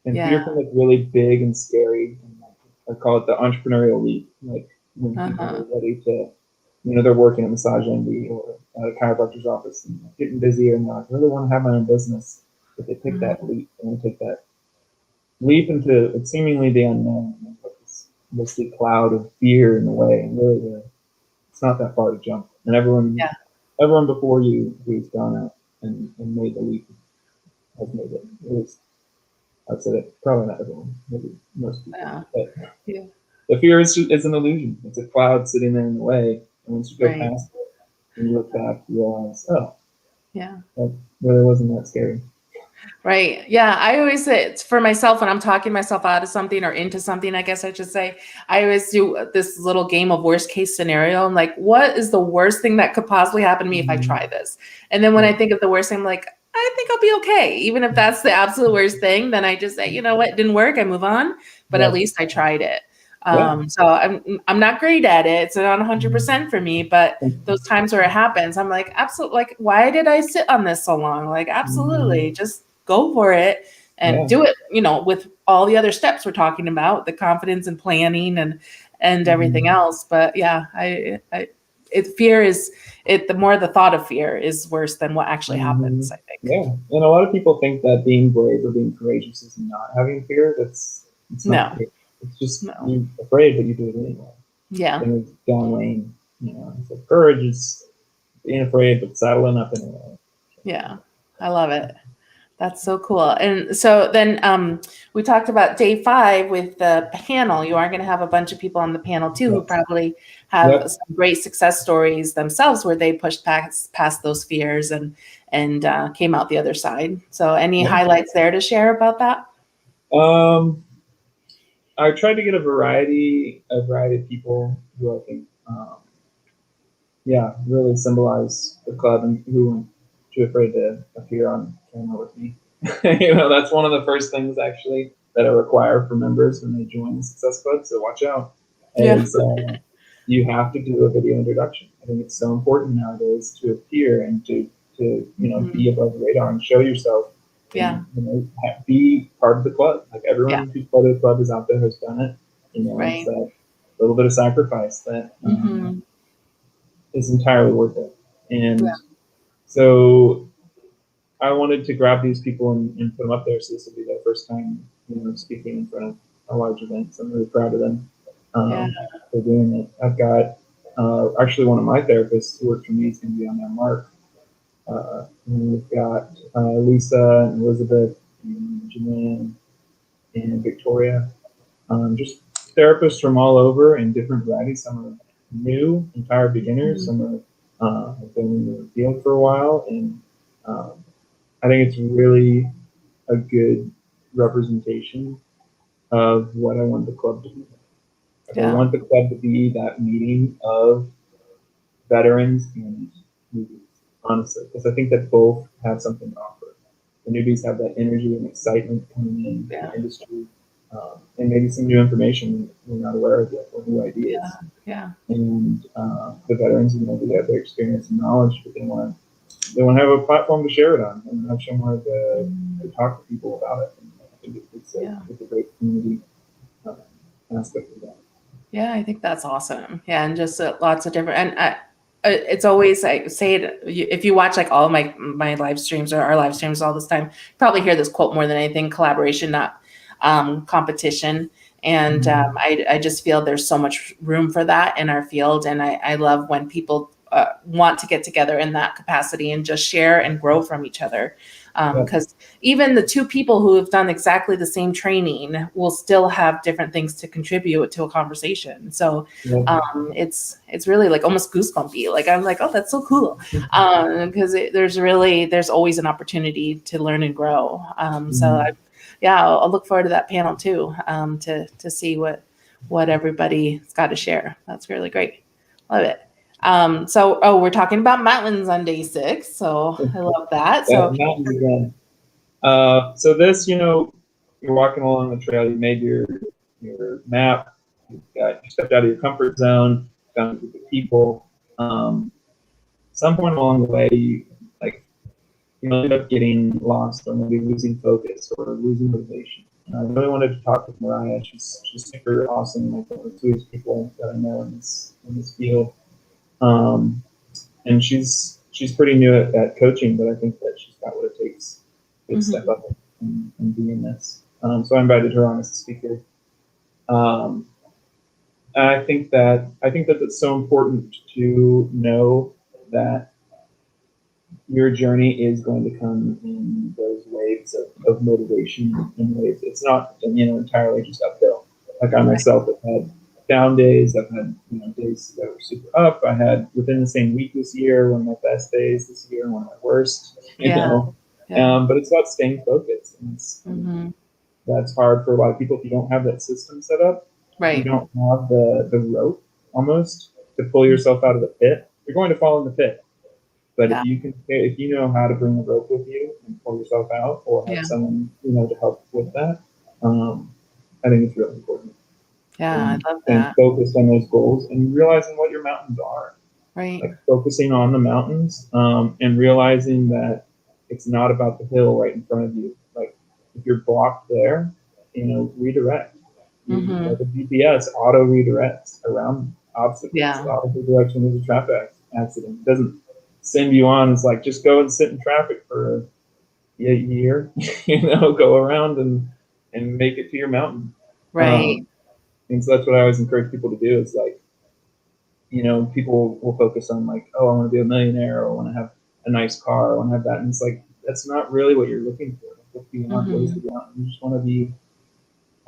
and fear Yeah. can look really big and scary. And like, I call it the entrepreneurial leap. Like when people Uh-huh. are ready to, they're working at Massage Envy or at a chiropractor's office and getting busier and they're like, I really want to have my own business. But they take that Mhm. leap and they take that leap into seemingly the unknown. And put this misty cloud of fear in the way. And really, it's not that far to jump. And Yeah. everyone before you who's gone out and made the leap has made it. At least I'd say that probably not everyone, maybe most people. Yeah. But Yeah. the fear is an illusion. It's a cloud sitting there in the way. And once you go Right. past it and you look back, you realize, oh, Yeah. that really wasn't that scary. Right. Yeah. I always say it's for myself when I'm talking myself out of something or into something, I guess I should say. I always do this little game of worst case scenario. I'm like, what is the worst thing that could possibly happen to me if I try this? And then when I think of the worst thing, I'm like, I think I'll be okay. Even if that's the absolute worst thing, then I just say, you know what, it didn't work. I move on, but at Yeah. least I tried it. Yeah. So I'm not great at it. It's not 100% for me, but those times where it happens, I'm like, absolutely, like, why did I sit on this so long? Like, absolutely, just go for it and Yeah. do it, with all the other steps we're talking about, the confidence and planning and everything else. But yeah, fear is the more the thought of fear is worse than what actually happens, I think. Yeah. And a lot of people think that being brave or being courageous is not having fear. It's not No, fear. It's just no. you're afraid, but you do it anyway. Yeah. And with John Wayne, so courage is being afraid but saddling up anyway. Yeah. I love it. That's so cool. And so then we talked about day 5 with the panel. You are going to have a bunch of people on the panel too who Yep. probably have some great success stories themselves where they pushed past those fears and came out the other side. So any highlights there to share about that? I tried to get a variety of people who I think, really symbolize the club and who weren't too afraid to appear on camera with me. That's one of the first things actually that I require for members when they join the Success Club. So watch out, is you have to do a video introduction. I think it's so important nowadays to appear and to be above the radar and show yourself. Yeah. And, be part of the club. Like everyone who's part of the club is out there who's done it. Right. It's that little bit of sacrifice that is entirely worth it. And so I wanted to grab these people and put them up there. So this will be their first time, speaking in front of a large event. So I'm really proud of them for doing it. I've got actually one of my therapists who worked for me is going to be on there, Mark. And we've got Lisa and Elizabeth and Janine and Victoria. Just therapists from all over in different varieties. Some are new, entire beginners. Some have been in the field for a while. And I think it's really a good representation of what I want the club to be. I want the club to be that meeting of veterans and newbies, honestly, because I think that both have something to offer. The newbies have that energy and excitement coming in the industry, and maybe some new information we're not aware of yet, or new ideas. And the veterans, they have their experience and knowledge, but they want to have a platform to share it on and have somewhere to talk to people about it. And I think it's a great community aspect of that. Yeah, I think that's awesome. Yeah, and just lots of different, and it's always, I say it, if you watch like all of my live streams or our live streams all this time, you probably hear this quote more than anything: collaboration, not competition. And I just feel there's so much room for that in our field, and I love when people want to get together in that capacity and just share and grow from each other. Because even the two people who have done exactly the same training will still have different things to contribute to a conversation. So it's really like almost goosebumpy. Like I'm like, oh, that's so cool. Because there's always an opportunity to learn and grow. I'll look forward to that panel too, to see what everybody's got to share. That's really great. Love it. We're talking about mountains on day 6. So I love that. So mountains again. So this, you're walking along the trail, you made your your map, you stepped out of your comfort zone, found a group of people. Some point along the way, you end up getting lost or maybe losing focus or losing motivation. And I really wanted to talk with Mariah. She's super awesome, like one of the sweetest people that I know in this field. And she's pretty new at coaching, but I think that she's got what it takes to step up and be in this. So I invited her on as a speaker. I think that it's so important to know that your journey is going to come in those waves of motivation and waves. It's not, entirely just uphill. Like I myself have had down days. I've had, days that were super up. I had within the same week this year, one of my best days this year, one of my worst, but it's about staying focused. And that's hard for a lot of people if you don't have that system set up. Right. You don't have the rope almost to pull yourself out of the pit. You're going to fall in the pit. But if you know how to bring the rope with you and pull yourself out, or have someone to help with that, I think it's really important. Yeah, I love that. And focus on those goals and realizing what your mountains are. Right. Like focusing on the mountains, and realizing that it's not about the hill right in front of you. Like if you're blocked there, redirect. Like the GPS auto redirects around obstacles. Yeah. Auto redirection is a traffic accident. It doesn't send you on. It's like, just go and sit in traffic for a year, go around and make it to your mountain. Right. And so that's what I always encourage people to do. Is like, people will focus on like, oh, I want to be a millionaire, or I want to have a nice car, I want to have that. And it's like, that's not really what you're looking for. What do you want? What is the mountain? You just want to be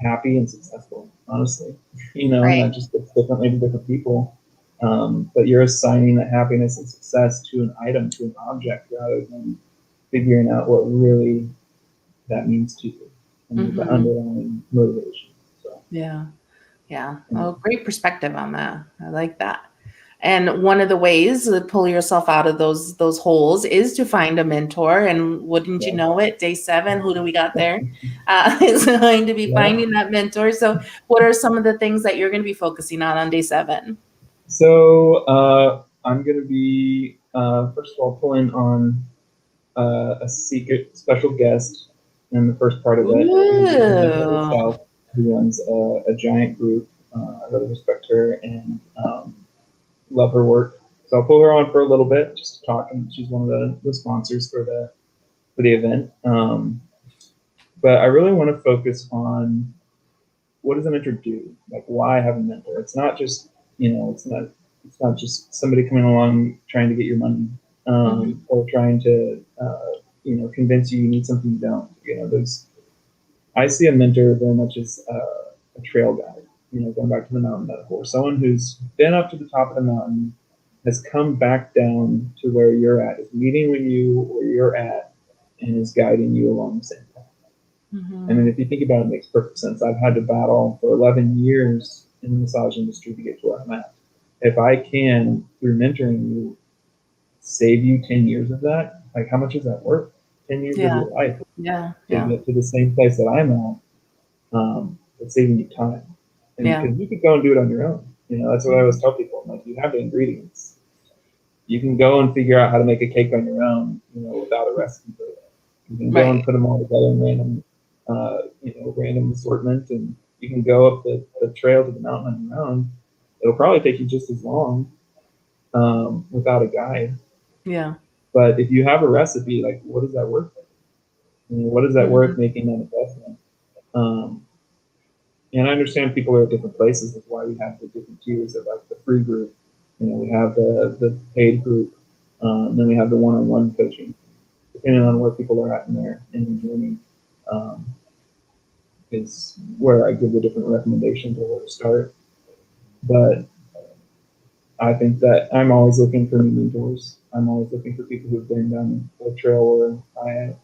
happy and successful, honestly. And that just looks differently to different people. But you're assigning that happiness and success to an item, to an object, rather than figuring out what really that means to you and the underlying motivation. So yeah. Oh, great perspective on that. I like that. And one of the ways to pull yourself out of those holes is to find a mentor. And wouldn't you know it, day 7, who do we got there? Is going to be finding that mentor. So what are some of the things that you're going to be focusing on day 7? So I'm going to be, first of all, pulling on a secret special guest in the first part of it. Who runs a giant group. I really respect her and love her work. So I'll pull her on for a little bit just to talk, and she's one of the sponsors for the event. But I really want to focus on, what does a mentor do? Like, why have a mentor? It's not just, it's not just somebody coming along trying to get your money, or trying to, convince you need something you don't. I see a mentor very much as a trail guide. Going back to the mountain metaphor, someone who's been up to the top of the mountain, has come back down to where you're at, is meeting with you where you're at, and is guiding you along the same path. And then if you think about it, it makes perfect sense. I've had to battle for 11 years in the massage industry to get to where I'm at. If I can, through mentoring you, save you 10 years of that, like, how much is that worth? 10 years of your life to get to the same place that I'm at. It's saving you time. And because you could go and do it on your own. That's what I always tell people. I'm like, you have the ingredients. You can go and figure out how to make a cake on your own, without a recipe for it. You can go and put them all together in random assortment, and you can go up the trail to the mountain on your own. It'll probably take you just as long without a guide. Yeah. But if you have a recipe, like, what is that worth? What is that worth making that investment? And I understand people are at different places. That's why we have the different tiers of, like, the free group. We have the paid group. Then we have the one-on-one coaching. Depending on where people are at in their journey, is where I give the different recommendations of where to start. But I think that I'm always looking for new mentors. I'm always looking for people who've been down the trail where I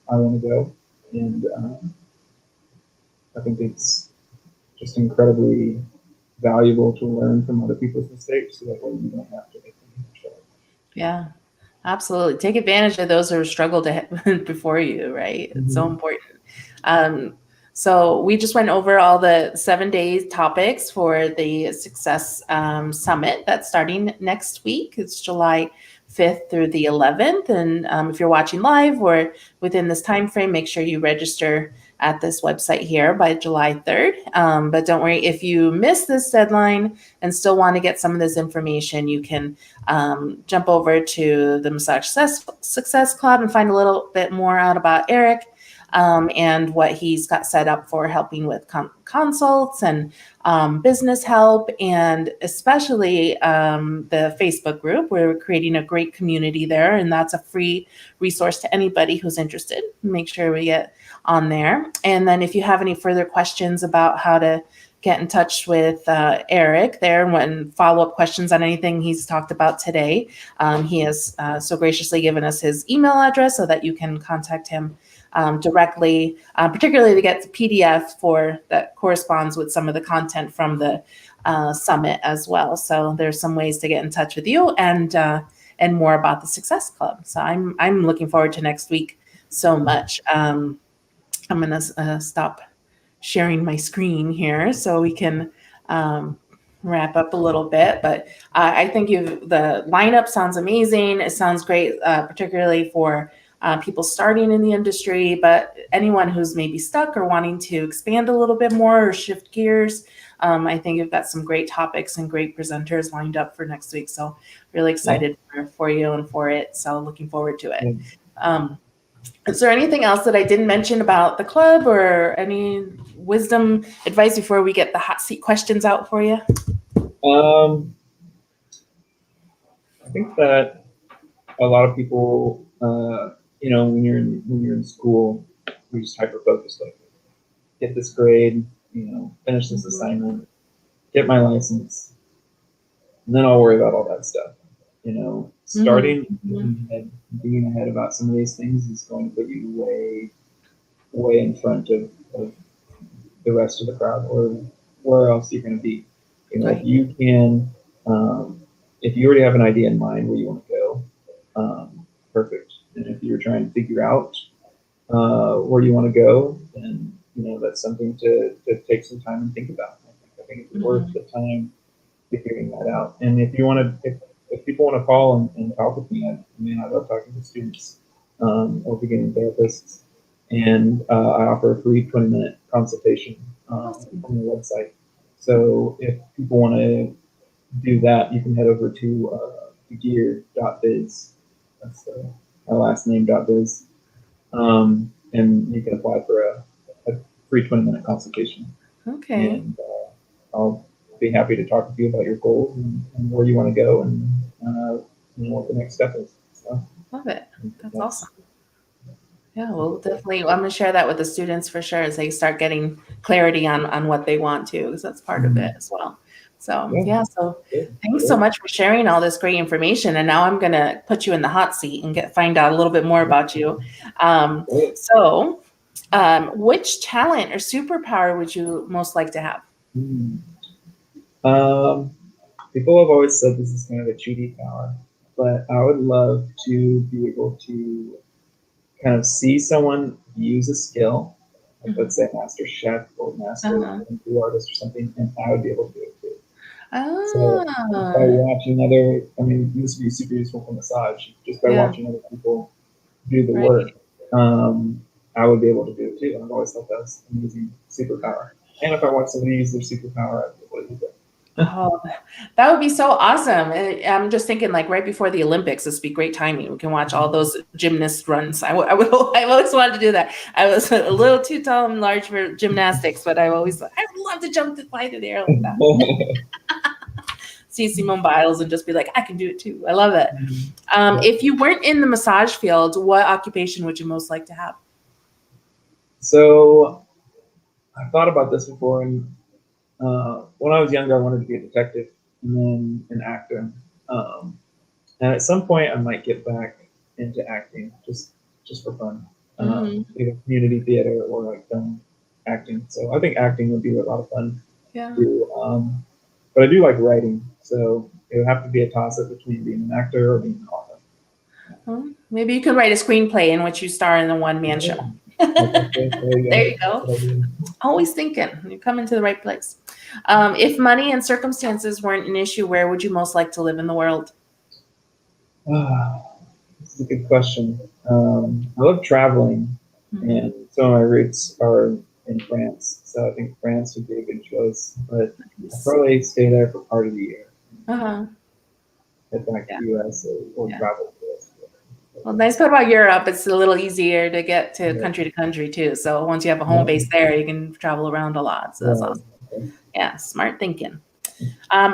want to go. And I think it's just incredibly valuable to learn from other people's mistakes, so that way you don't have to make them yourself. Yeah, absolutely. Take advantage of those who have struggled before you, right? It's so important. So we just went over all the 7 days topics for the Success Summit that's starting next week. It's July 5th through the 11th. And if you're watching live or within this time frame, make sure you register at this website here by July 3rd. But don't worry, if you miss this deadline and still want to get some of this information, you can jump over to the Massage Success Club and find a little bit more out about Eric and what he's got set up for helping with consults and business help, and especially the Facebook group. We're creating a great community there, and that's a free resource to anybody who's interested. Make sure we get on there. And then if you have any further questions about how to get in touch with Eric there and follow-up questions on anything he's talked about today, he has so graciously given us his email address so that you can contact him directly, particularly to get the PDF for that corresponds with some of the content from the summit as well. So there's some ways to get in touch with you and more about the Success Club. So I'm looking forward to next week so much. I'm gonna stop sharing my screen here so we can wrap up a little bit. But I think the lineup sounds amazing. It sounds great, particularly for people starting in the industry, but anyone who's maybe stuck or wanting to expand a little bit more or shift gears. I think you've got some great topics and great presenters lined up for next week. So really excited for you and for it. So looking forward to it. Is there anything else that I didn't mention about the club or any wisdom advice before we get the hot seat questions out for you? I think that a lot of people, when you're in school, you're just hyper focused. Like, get this grade, finish this assignment, get my license, and then I'll worry about all that stuff. Starting and being ahead about some of these things is going to put you way, way in front of the rest of the crowd, or where else you're going to be. If you can, if you already have an idea in mind where you want to go, perfect. And if you're trying to figure out where you want to go, then that's something to take some time and think about. I think it's worth the time figuring that out. And if you want to, if people want to call and talk with me, I love talking to students or beginning therapists, and I offer a free 20-minute consultation on the website. So if people want to do that, you can head over to deegear.biz. That's my last name.biz. And you can apply for a free 20-minute consultation. Okay. And I'll be happy to talk with you about your goals and where you want to go and what the next step is. So, love it. That's awesome. Yeah, well, definitely. I'm going to share that with the students for sure as they start getting clarity on what they want to, because that's part of it as well. So, so thanks so much for sharing all this great information. And now I'm going to put you in the hot seat and find out a little bit more about you. Which talent or superpower would you most like to have? People have always said this is kind of a cheaty power, but I would love to be able to kind of see someone use a skill, like let's say master chef or master artist or something, and I would be able to do it too. So by watching this would be super useful for massage. Just by watching other people do the work, I would be able to do it too. I've always thought that was an amazing superpower. And if I watch somebody use their superpower, I'd be able to use it. Oh, that would be so awesome. I'm just thinking, like, right before the Olympics, this would be great timing. We can watch all those gymnast runs. I've always wanted to do that. I was a little too tall and large for gymnastics, but I would love to jump fly through the air like that. See Simone Biles and just be like, I can do it too. I love it. If you weren't in the massage field, what occupation would you most like to have? So I've thought about this before, and when I was younger, I wanted to be a detective and then an actor. And at some point, I might get back into acting just for fun, either community theater or like film acting. So I think acting would be a lot of fun to do. But I do like writing, so it would have to be a toss-up between being an actor or being an author. Maybe you could write a screenplay in which you star in a one-man show. There you go. Always thinking. You're coming to the right place. If money and circumstances weren't an issue, where would you most like to live in the world? This is a good question. I love traveling, and some of my roots are in France, so I think France would be a good choice. But I'd probably stay there for part of the year. Uh-huh. Head back to the US or travel to the US. Well, nice part about Europe, it's a little easier to get to country to country too. So once you have a home base there, you can travel around a lot. So that's awesome. Yeah, smart thinking.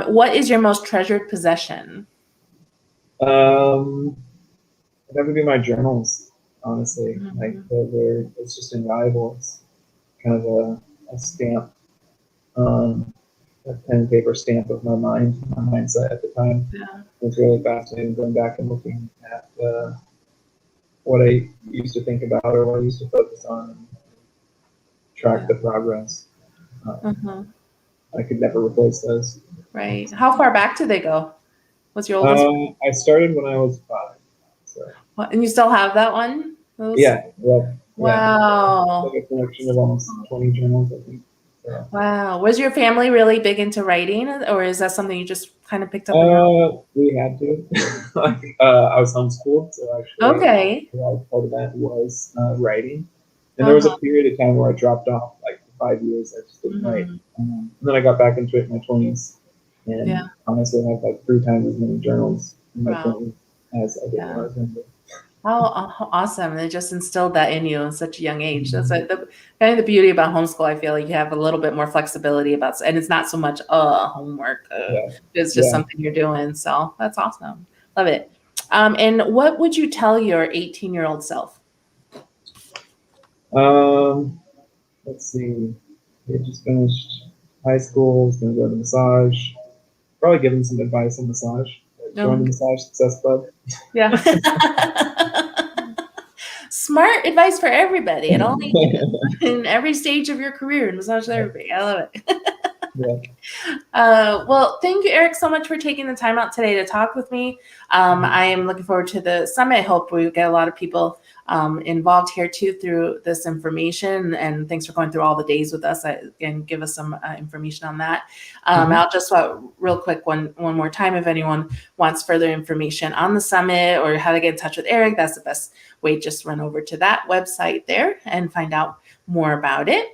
What is your most treasured possession? That would be my journals, honestly. Like it's just invaluable. It's kind of a stamp, a pen and paper stamp of my mind, my mindset at the time. Yeah. It's really fascinating going back and looking at what I used to think about or what I used to focus on and track the progress. I could never replace those. Right. How far back did they go? What's your oldest one? I started when I was 5. So. And you still have that one? Those? Yeah. Well, wow. It's like a collection of almost 20 journals, I think. So. Wow. Was your family really big into writing, or is that something you just kind of picked up? We had to. I was homeschooled, so actually, part of that was writing. And there was a period of time where I dropped off, like for 5 years. I just didn't write. And then I got back into it in my 20s, and honestly, I have like 3 times as many journals in my 20s as I did when I was younger. How awesome. They just instilled that in you at such a young age. That's kind of the beauty about homeschool. I feel like you have a little bit more flexibility about, and it's not so much homework. It's just something you're doing. So that's awesome. Love it. And what would you tell your 18-year-old self? Let's see. I just finished high school. Was going to go to massage. Probably give him some advice on massage. Join the Massage Success Club. Yeah. Smart advice for everybody at all ages, in every stage of your career in massage therapy. I love it. Well, thank you, Eric, so much for taking the time out today to talk with me. I am looking forward to the summit. I hope we get a lot of people involved here too through this information. And thanks for going through all the days with us and give us some information on that. I'll just real quick one more time, if anyone wants further information on the summit or how to get in touch with Eric, that's the best way. Just run over to that website there and find out more about it.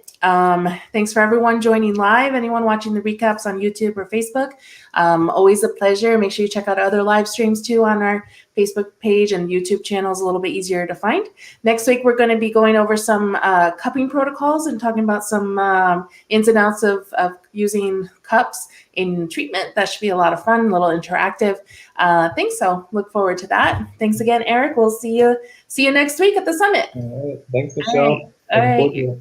Thanks for everyone joining live. Anyone watching the recaps on YouTube or Facebook, always a pleasure. Make sure you check out other live streams too on our Facebook page, and YouTube channel is a little bit easier to find. Next week, we're going to be going over some cupping protocols and talking about some ins and outs of using cups in treatment. That should be a lot of fun, a little interactive thing. So look forward to that. Thanks again, Eric. We'll see you next week at the summit. All right. Thanks, Michelle. All right.